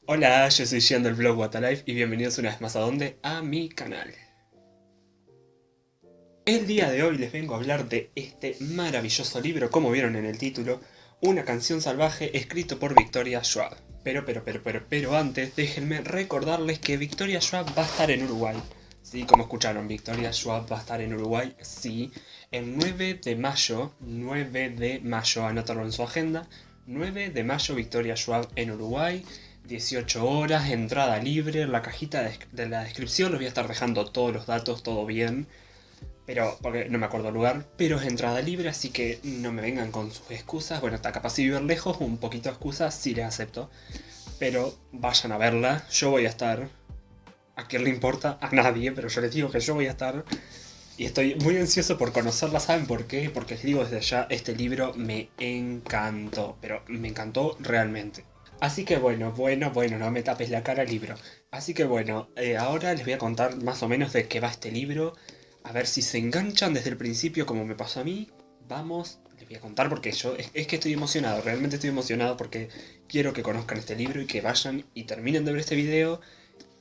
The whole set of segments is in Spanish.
Hola, yo soy Gian del blog What a Life y bienvenidos una vez más a donde, a mi canal. El día de hoy les vengo a hablar de este maravilloso libro, como vieron en el título, Una canción salvaje escrito por Victoria Schwab. Pero antes déjenme recordarles que Victoria Schwab va a estar en Uruguay. Sí, como escucharon, Victoria Schwab va a estar en Uruguay, sí, el 9 de mayo, anótalo en su agenda, 9 de mayo Victoria Schwab en Uruguay, 18 horas, entrada libre, en la cajita de la descripción les voy a estar dejando todos los datos, todo bien, pero porque no me acuerdo el lugar, pero es entrada libre, así que no me vengan con sus excusas. Bueno, está capaz de vivir lejos, un poquito de excusas, sí les acepto, pero vayan a verla, yo voy a estar. ¿A quién le importa? A nadie, pero yo les digo que yo voy a estar. Y estoy muy ansioso por conocerla, ¿saben por qué? Porque les digo desde ya, este libro me encantó, pero me encantó realmente. Así que bueno, no me tapes la cara, libro. Así que bueno, ahora les voy a contar más o menos de qué va este libro. A ver si se enganchan desde el principio como me pasó a mí. Vamos, les voy a contar porque yo es que estoy emocionado, realmente estoy emocionado porque quiero que conozcan este libro y que vayan y terminen de ver este video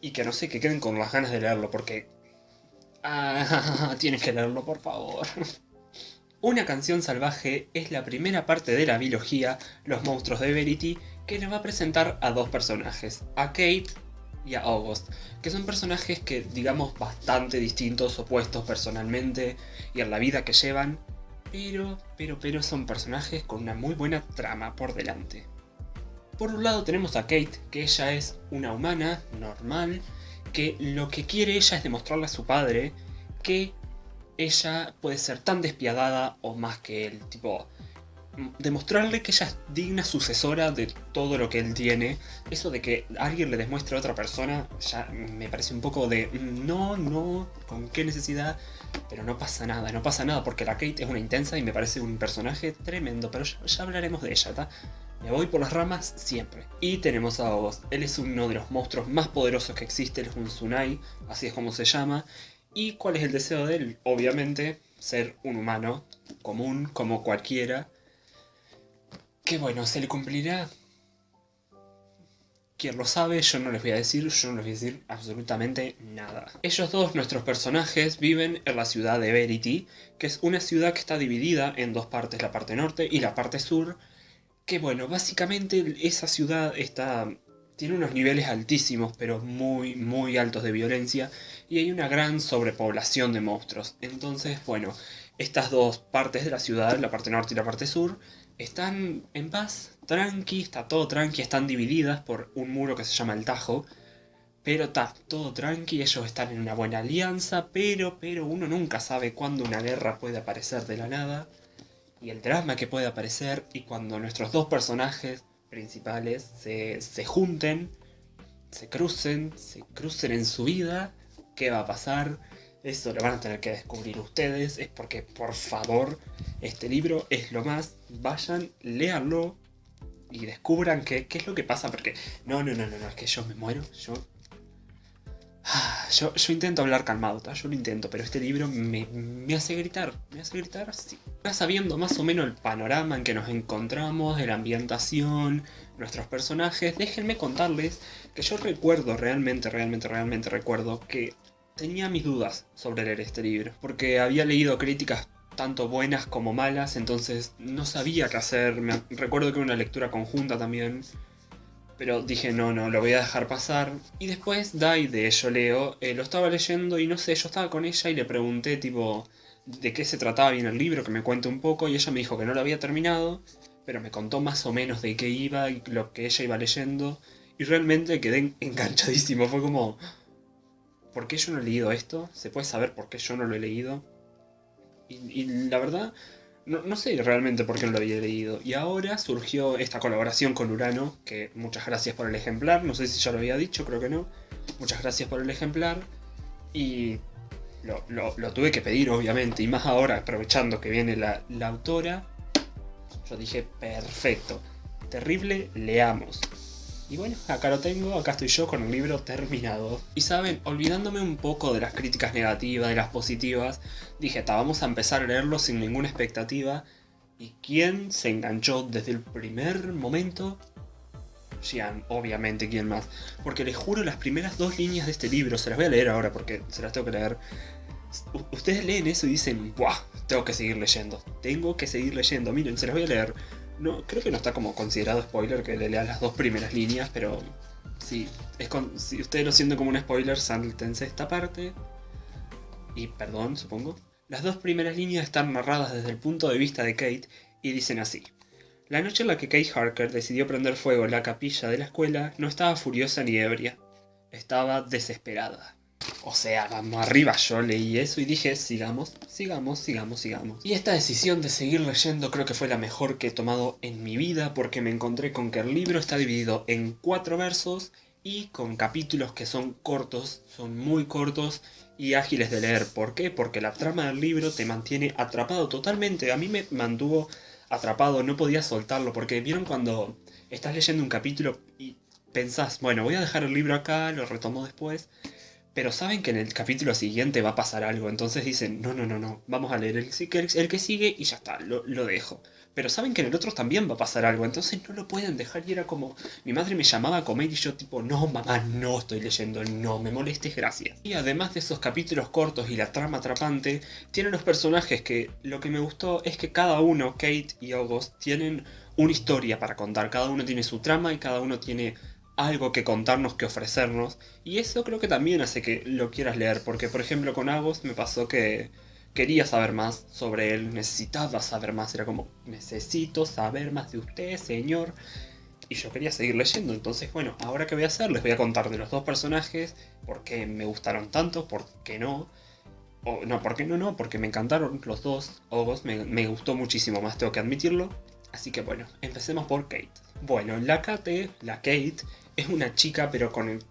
y que no sé, que queden con las ganas de leerlo porque... Ah, tienes que leerlo, por favor. Una canción salvaje es la primera parte de la biología, Los monstruos de Verity, que nos va a presentar a dos personajes, a Kate y a August, que son personajes que, digamos, bastante distintos, opuestos personalmente y en la vida que llevan, pero son personajes con una muy buena trama por delante. Por un lado tenemos a Kate, que ella es una humana normal, que lo que quiere ella es demostrarle a su padre que ella puede ser tan despiadada o más que él, tipo, demostrarle que ella es digna sucesora de todo lo que él tiene. Eso de que alguien le demuestre a otra persona ya me parece un poco de no, con qué necesidad, pero no pasa nada, no pasa nada porque la Kate es una intensa y me parece un personaje tremendo, pero ya hablaremos de ella, ¿tá? Me voy por las ramas siempre. Y tenemos a August. Él es uno de los monstruos más poderosos que existe, él es un Tsunai, así es como se llama. ¿Y cuál es el deseo de él? Obviamente, ser un humano común como cualquiera. Que bueno, se le cumplirá. Quien lo sabe, yo no les voy a decir, yo no les voy a decir absolutamente nada. Ellos dos, nuestros personajes, viven en la ciudad de Verity, que es una ciudad que está dividida en dos partes, la parte norte y la parte sur. Que bueno, básicamente esa ciudad tiene unos niveles altísimos, pero muy altos de violencia, y hay una gran sobrepoblación de monstruos. Entonces, bueno, estas dos partes de la ciudad, la parte norte y la parte sur, están en paz, tranqui, está todo tranqui, están divididas por un muro que se llama el Tajo, pero está todo tranqui, ellos están en una buena alianza, pero uno nunca sabe cuándo una guerra puede aparecer de la nada y el drama que puede aparecer y cuando nuestros dos personajes principales se junten, se crucen en su vida, ¿qué va a pasar? Eso lo van a tener que descubrir ustedes, es porque por favor, este libro es lo más, vayan, léanlo y descubran qué es lo que pasa, porque no, es que yo me muero, yo intento hablar calmado, ¿tá? Yo lo intento, pero este libro me hace gritar, sí. Ya sabiendo más o menos el panorama en que nos encontramos, de la ambientación, nuestros personajes, déjenme contarles que yo recuerdo, realmente recuerdo que tenía mis dudas sobre leer este libro, porque había leído críticas tanto buenas como malas, entonces no sabía qué hacer, recuerdo que era una lectura conjunta también, pero dije, no, lo voy a dejar pasar. Y después, Dai de Yo Leo, lo estaba leyendo y no sé, yo estaba con ella y le pregunté, tipo, de qué se trataba bien el libro, que me cuente un poco, y ella me dijo que no lo había terminado, pero me contó más o menos de qué iba y lo que ella iba leyendo, y realmente quedé enganchadísimo. Fue como, ¿por qué yo no he leído esto? ¿Se puede saber por qué yo no lo he leído? Y la verdad, no sé realmente por qué no lo había leído. Y ahora surgió esta colaboración con Urano, que muchas gracias por el ejemplar, no sé si ya lo había dicho, creo que no. Muchas gracias por el ejemplar. Y lo tuve que pedir, obviamente, y más ahora, aprovechando que viene la autora, yo dije, perfecto, terrible, leamos. Y bueno, acá lo tengo, acá estoy yo con el libro terminado. Y saben, olvidándome un poco de las críticas negativas, de las positivas, dije, vamos a empezar a leerlo sin ninguna expectativa. ¿Y quién se enganchó desde el primer momento? Xian, obviamente, ¿quién más? Porque les juro, las primeras 2 líneas de este libro, se las voy a leer ahora porque se las tengo que leer. Ustedes leen eso y dicen, ¡buah! Tengo que seguir leyendo. Tengo que seguir leyendo. Miren, se las voy a leer. No, creo que no está como considerado spoiler que le lea las 2 primeras líneas, pero sí, si ustedes lo sienten como un spoiler, sáltense esta parte. Y perdón, supongo. Las 2 primeras líneas están narradas desde el punto de vista de Kate y dicen así. La noche en la que Kate Harker decidió prender fuego en la capilla de la escuela no estaba furiosa ni ebria. Estaba desesperada. O sea, vamos arriba, yo leí eso y dije, sigamos, sigamos, sigamos, sigamos. Y esta decisión de seguir leyendo creo que fue la mejor que he tomado en mi vida porque me encontré con que el libro está dividido en 4 versos y con capítulos que son cortos, son muy cortos y ágiles de leer. ¿Por qué? Porque la trama del libro te mantiene atrapado totalmente. A mí me mantuvo atrapado, no podía soltarlo porque vieron cuando estás leyendo un capítulo y pensás, bueno, voy a dejar el libro acá, lo retomo después. Pero saben que en el capítulo siguiente va a pasar algo, entonces dicen, no, no, no, no, vamos a leer el que sigue y ya está, lo dejo. Pero saben que en el otro también va a pasar algo, entonces no lo pueden dejar y era como, mi madre me llamaba a comer y yo tipo, no mamá, no estoy leyendo, no me molestes, gracias. Y además de esos capítulos cortos y la trama atrapante, tienen los personajes que lo que me gustó es que cada uno, Kate y August, tienen una historia para contar, cada uno tiene su trama y cada uno tiene algo que contarnos, que ofrecernos. Y eso creo que también hace que lo quieras leer. Porque, por ejemplo, con Agos me pasó que quería saber más sobre él. Necesitaba saber más. Era como, necesito saber más de usted, señor. Y yo quería seguir leyendo. Entonces, bueno, ahora qué voy a hacer, les voy a contar de los 2 personajes. Por qué me gustaron tanto, por qué no. O, no, por qué no, no, porque me encantaron los dos. Agos me gustó muchísimo más, tengo que admitirlo. Así que bueno, empecemos por Kate. Bueno, la Kate, es una chica pero con el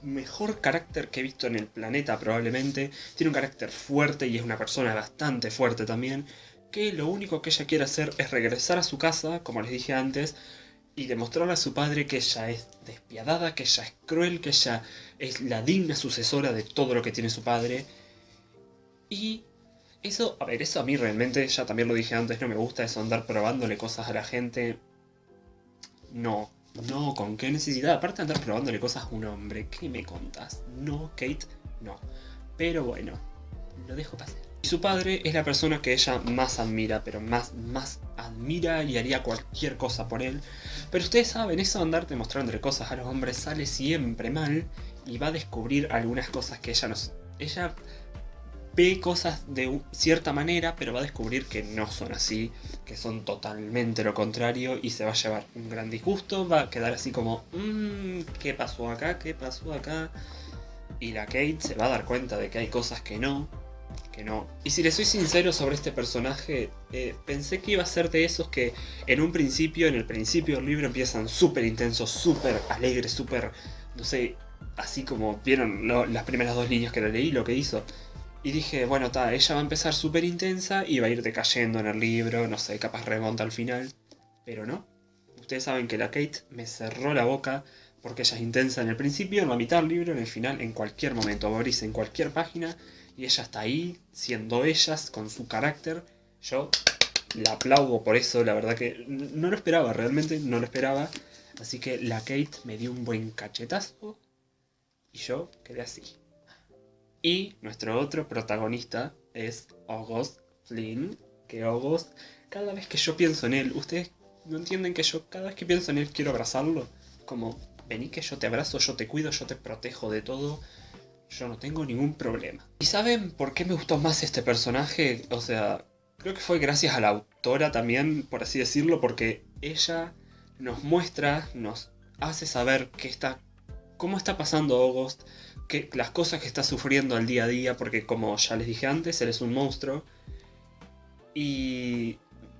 mejor carácter que he visto en el planeta probablemente. Tiene un carácter fuerte y es una persona bastante fuerte también. Que lo único que ella quiere hacer es regresar a su casa, como les dije antes, y demostrarle a su padre que ella es despiadada, que ella es cruel, que ella es la digna sucesora de todo lo que tiene su padre. Y eso, a ver, eso a mí realmente, ya también lo dije antes, no me gusta eso andar probándole cosas a la gente. No, no, ¿con qué necesidad? Aparte de andar probándole cosas a un hombre, ¿qué me contás? No, Kate, no. Pero bueno, lo dejo pasar. Y su padre es la persona que ella más admira, pero más admira y haría cualquier cosa por él. Pero ustedes saben, eso de andar demostrándole cosas a los hombres sale siempre mal y va a descubrir algunas cosas que ella no... Ella ve cosas de cierta manera, pero va a descubrir que no son así, que son totalmente lo contrario y se va a llevar un gran disgusto, va a quedar así como, ¿qué pasó acá? ¿Qué pasó acá? Y la Kate se va a dar cuenta de que hay cosas que no, que no. Y si le soy sincero sobre este personaje, pensé que iba a ser de esos que en un principio, en el principio del libro empiezan súper intensos, súper alegres, súper, no sé, así como vieron las primeras 2 líneas que le leí, lo que hizo. Y dije, bueno, ella va a empezar súper intensa y va a ir decayendo en el libro, no sé, capaz remonta al final. Pero no. Ustedes saben que la Kate me cerró la boca porque ella es intensa en el principio, en la mitad del libro, en el final, en cualquier momento. Abrís en cualquier página y ella está ahí, siendo ella, con su carácter. Yo la aplaudo por eso, la verdad que no lo esperaba, realmente no lo esperaba. Así que la Kate me dio un buen cachetazo y yo quedé así. Y nuestro otro protagonista es August Flynn, que August, cada vez que yo pienso en él, ustedes no entienden que yo cada vez que pienso en él quiero abrazarlo, como vení que yo te abrazo, yo te cuido, yo te protejo de todo, yo no tengo ningún problema. ¿Y saben por qué me gustó más este personaje? O sea, creo que fue gracias a la autora también, por así decirlo, porque ella nos muestra, nos hace saber cómo está pasando August, las cosas que está sufriendo al día a día, porque como ya les dije antes, él es un monstruo. Y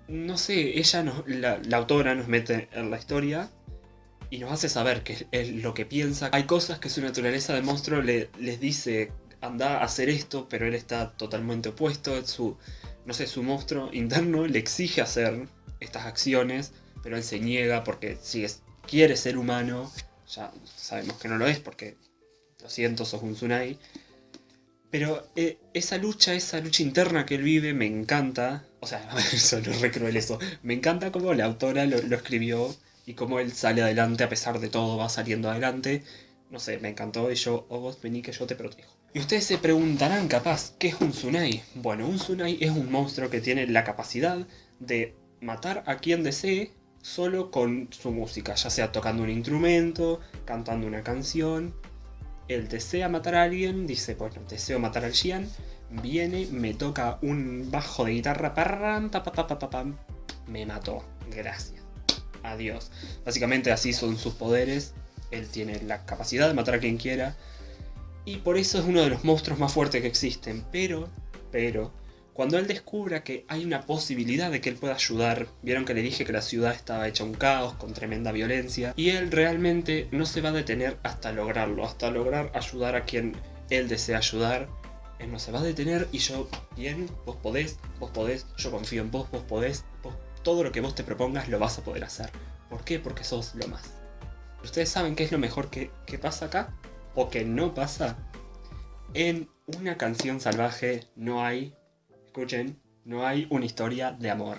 no sé, la autora nos mete en la historia y nos hace saber que es lo que piensa. Hay cosas que su naturaleza de monstruo les dice, anda a hacer esto, pero él está totalmente opuesto. No sé, su monstruo interno le exige hacer estas acciones, pero él se niega porque si quiere ser humano, ya sabemos que no lo es porque, lo siento, sos un Tsunai. Pero esa lucha interna que él vive me encanta. O sea, eso no es re cruel eso. Me encanta cómo la autora lo escribió. y cómo él sale adelante a pesar de todo, va saliendo adelante. No sé, me encantó y yo, August, vení que yo te protejo. Y ustedes se preguntarán capaz, ¿qué es un Tsunai? Bueno, un Tsunai es un monstruo que tiene la capacidad de matar a quien desee solo con su música, ya sea tocando un instrumento, cantando una canción. Él desea matar a alguien, dice, bueno, deseo matar al Xian, viene, me toca un bajo de guitarra, parram, pa, pa, pa, pa, pa, pam, me mató, gracias, adiós. Básicamente así son sus poderes, él tiene la capacidad de matar a quien quiera, y por eso es uno de los monstruos más fuertes que existen, pero, cuando él descubra que hay una posibilidad de que él pueda ayudar, vieron que le dije que la ciudad estaba hecha un caos, con tremenda violencia, y él realmente no se va a detener hasta lograrlo, hasta lograr ayudar a quien él desea ayudar. Él no se va a detener y yo, bien, vos podés, yo confío en vos, vos podés, todo lo que vos te propongas lo vas a poder hacer. ¿Por qué? Porque sos lo más. ¿Ustedes saben qué es lo mejor que pasa acá? ¿O que no pasa? En una canción salvaje no hay, escuchen, no hay una historia de amor.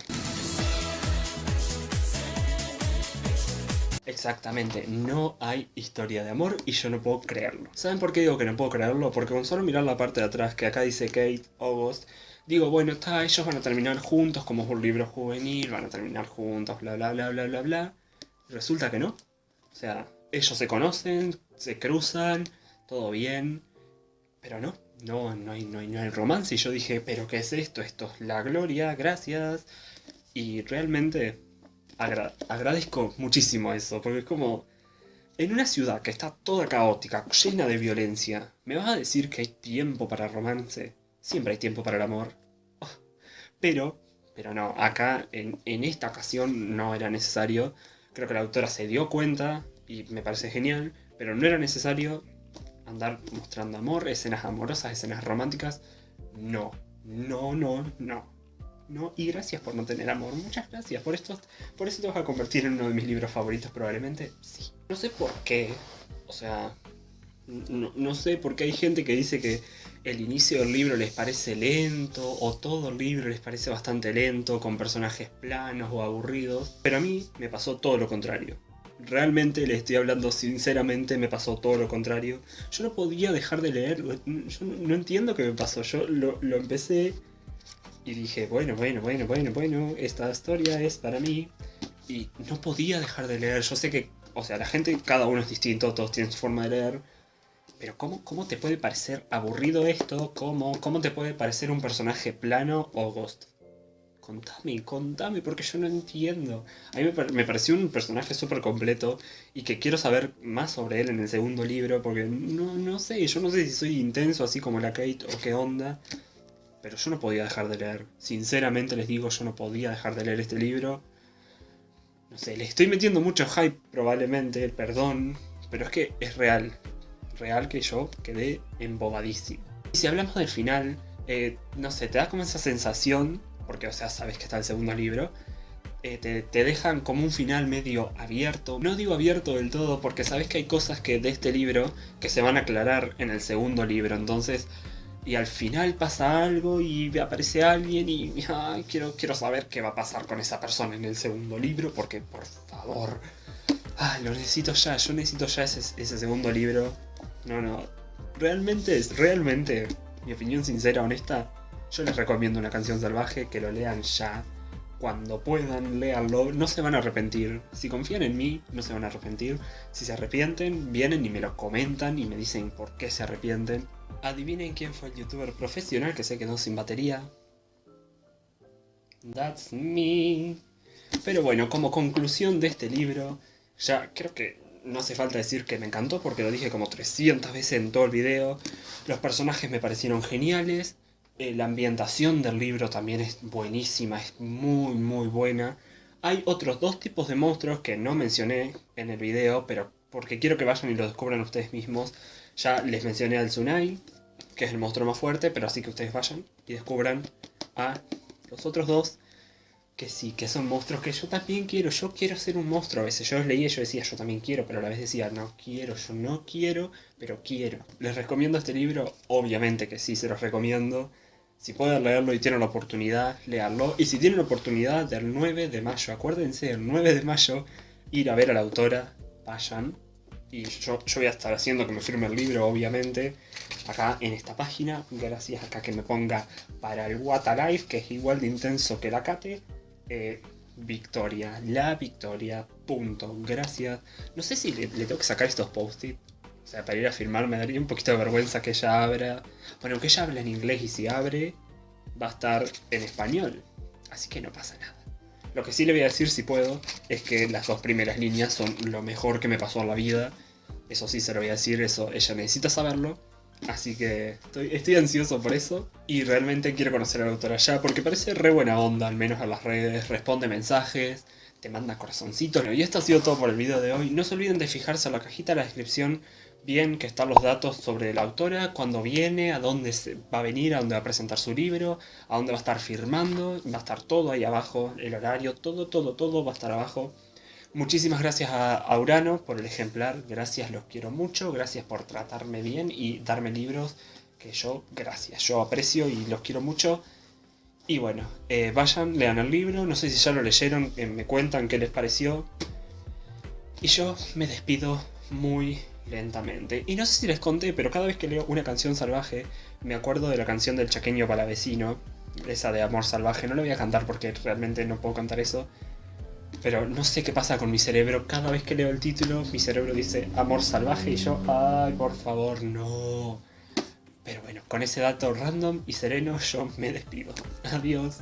Exactamente, no hay historia de amor y yo no puedo creerlo. ¿Saben por qué digo que no puedo creerlo? Porque con solo mirar la parte de atrás, que acá dice Kate, August, digo, bueno, está, ellos van a terminar juntos como es un libro juvenil, van a terminar juntos, bla bla bla bla bla bla. Resulta que no. O sea, ellos se conocen, se cruzan, todo bien, pero no hay romance. Y yo dije, ¿pero qué es esto? Esto es la gloria, gracias. Y realmente agradezco muchísimo eso, porque es como, en una ciudad que está toda caótica, llena de violencia, ¿me vas a decir que hay tiempo para romance? Siempre hay tiempo para el amor. Oh, pero, no, acá en esta ocasión no era necesario. Creo que la autora se dio cuenta y me parece genial, pero no era necesario andar mostrando amor, escenas amorosas, escenas románticas. No, no, no, no. No, y gracias por no tener amor. Muchas gracias. Por eso te vas a convertir en uno de mis libros favoritos, probablemente. Sí. No sé por qué. O sea, no sé por qué hay gente que dice que el inicio del libro les parece lento, o todo el libro les parece bastante lento, con personajes planos o aburridos. Pero a mí me pasó todo lo contrario. Realmente le estoy hablando sinceramente, me pasó todo lo contrario. Yo no podía dejar de leer. Yo no entiendo qué me pasó. Yo lo empecé y dije, bueno, esta historia es para mí. Y no podía dejar de leer. Yo sé que, o sea, la gente, cada uno es distinto, todos tienen su forma de leer. Pero ¿cómo te puede parecer aburrido esto? ¿Cómo te puede parecer un personaje plano o Ghost? Contame, porque yo no entiendo. A mí me pareció un personaje súper completo y que quiero saber más sobre él en el segundo libro, porque no sé, yo no sé si soy intenso así como la Kate o qué onda. Pero yo no podía dejar de leer. Sinceramente les digo, yo no podía dejar de leer este libro. No sé, le estoy metiendo mucho hype probablemente, perdón. Pero es que es real. Real que yo quedé embobadísimo. Y si hablamos del final, no sé, te da como esa sensación, porque o sea, sabes que está el segundo libro. Te dejan como un final medio abierto. No digo abierto del todo porque sabes que hay cosas que de este libro que se van a aclarar en el segundo libro. Entonces, y al final pasa algo y aparece alguien y ay, quiero saber qué va a pasar con esa persona en el segundo libro porque por favor, ay, lo necesito ya, yo necesito ya ese segundo libro. No, realmente, mi opinión sincera, honesta, yo les recomiendo Una canción salvaje, que lo lean ya. Cuando puedan, léanlo, no se van a arrepentir. Si confían en mí, no se van a arrepentir. Si se arrepienten, vienen y me lo comentan y me dicen por qué se arrepienten. Adivinen quién fue el youtuber profesional que se quedó sin batería. That's me. Pero bueno, como conclusión de este libro, ya creo que no hace falta decir que me encantó porque lo dije como 300 veces en todo el video. Los personajes me parecieron geniales. La ambientación del libro también es buenísima, es muy buena. Hay otros dos tipos de monstruos que no mencioné en el video, pero porque quiero que vayan y lo descubran ustedes mismos. Ya les mencioné al Tsunai, que es el monstruo más fuerte, pero así que ustedes vayan y descubran a los otros dos, que sí, que son monstruos que yo también quiero. Yo quiero ser un monstruo a veces. Yo los leía y yo decía, yo también quiero, pero a la vez decía, no quiero, yo no quiero, pero quiero. ¿Les recomiendo este libro? Obviamente que sí, se los recomiendo. Si pueden leerlo y tienen la oportunidad, léanlo. Y si tienen la oportunidad del 9 de mayo, acuérdense, el 9 de mayo ir a ver a la autora, vayan. Y yo voy a estar haciendo que me firme el libro, obviamente, acá en esta página. Gracias acá que me ponga para el Watalife, que es igual de intenso que la Cate. Victoria, la Victoria, punto. Gracias. No sé si le tengo que sacar estos post-it. O sea, para ir a firmar me daría un poquito de vergüenza que ella abra. Bueno, que ella habla en inglés y si abre, va a estar en español. Así que no pasa nada. Lo que sí le voy a decir, si puedo, es que las 2 primeras líneas son lo mejor que me pasó en la vida. Eso sí se lo voy a decir, eso ella necesita saberlo. Así que estoy ansioso por eso. Y realmente quiero conocer a la autora ya, porque parece re buena onda, al menos en las redes. Responde mensajes, te manda corazoncitos. Y esto ha sido todo por el video de hoy. No se olviden de fijarse en la cajita de la descripción bien que están los datos sobre la autora, cuándo viene, a dónde va a venir, a dónde va a presentar su libro, a dónde va a estar firmando, va a estar todo ahí abajo, el horario, todo va a estar abajo. Muchísimas gracias a Urano por el ejemplar, gracias, los quiero mucho, gracias por tratarme bien y darme libros que yo aprecio y los quiero mucho. Y bueno, vayan, lean el libro, no sé si ya lo leyeron, me cuentan qué les pareció. Y yo me despido muy lentamente. Y no sé si les conté, pero cada vez que leo una canción salvaje, me acuerdo de la canción del Chaqueño Palavecino, esa de Amor Salvaje. No la voy a cantar porque realmente no puedo cantar eso. Pero no sé qué pasa con mi cerebro. Cada vez que leo el título, mi cerebro dice Amor Salvaje y yo, ay, por favor, no. Pero bueno, con ese dato random y sereno, yo me despido. Adiós.